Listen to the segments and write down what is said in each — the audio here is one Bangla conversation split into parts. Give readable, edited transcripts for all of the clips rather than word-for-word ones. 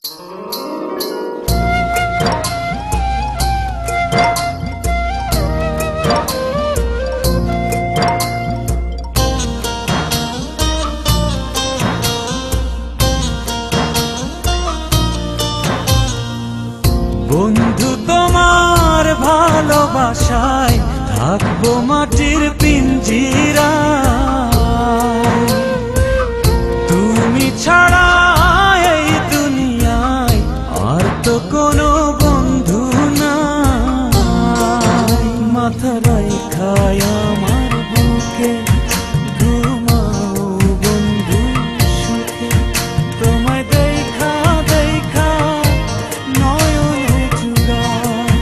বন্ধু তোমার ভালোবাসায় থাকবো মাটির পিঞ্জিরায়, তুমি ছাড়া এই দুনিয়ায় আর তো কোনো বন্ধু নাই। মাথা রাইখায় আমার বুকে ঘুমাও বন্ধু সুখে, তোমায় দেখা দেখা নয়ন জুড়ায়,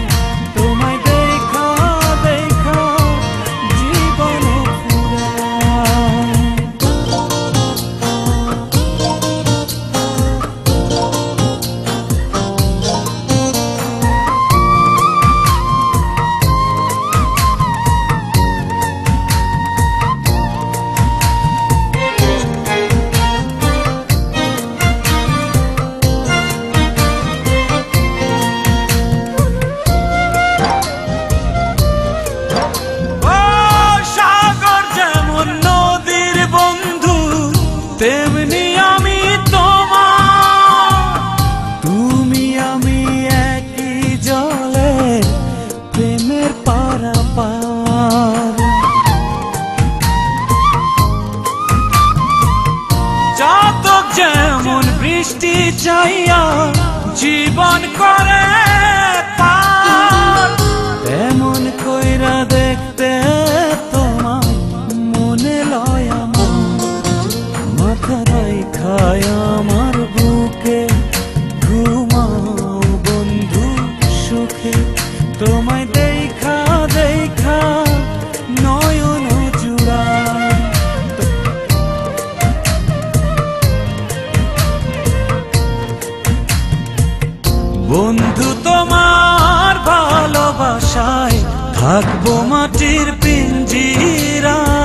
তোমায় দেখা দেখা জীবন ফুরায়। তেমনি আমি তোমার, তুমি আমি একই জলে প্রেমের পারাপার। চাতক যেমন বৃষ্টি চাইয়া জীবন করে পার, তেমন কইরা দেখতে তোমার মনে লয় আমার। মাথা রাইখায় আমার বুকে ঘুমাও বন্ধু সুখে, তোমায় দেখা দেখা নয়ন জুড়ায়। বন্ধু তোমার ভালোবাসায় থাকবো মাটির পিঞ্জিরায়।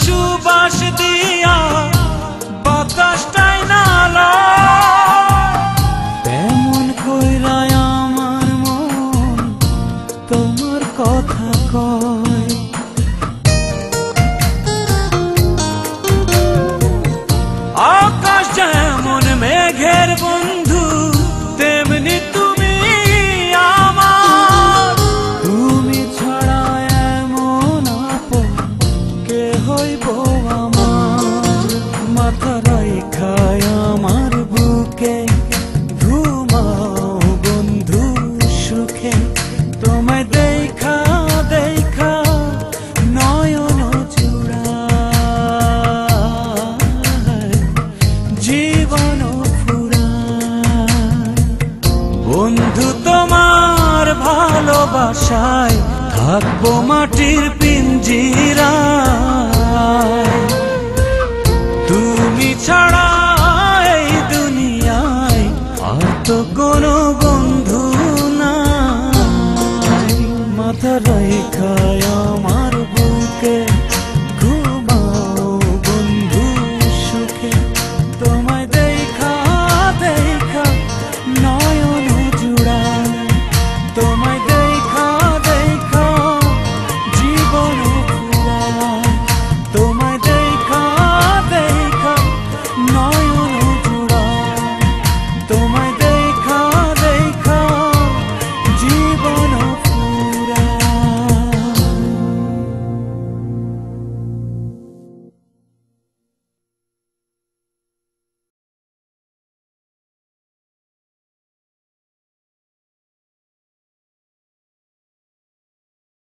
সুবাস দিয়া বাতাসটাই নালা, তেমন কইরায় আমার মন তোমার কথা কয়। আকাশ যেমন মেঘের বন্ধু তেমনি তুমি আমার, তুমি ছাড়া এমন আপন কে হইব আমার। মাথা রাইখায় আমার বুকে ঘুমাও বন্ধু সুখে, তোমায় দেখা দেখা নয়ন জুড়ায় জীবন ফুরায়। বন্ধু তোমার ভালোবাসায় থাকবো মাটির পিঞ্জিরায়, তুমি ছাড়া এই দুনিয়ায় আর তো কোনো বন্ধু নাই। মাথা রাইখায়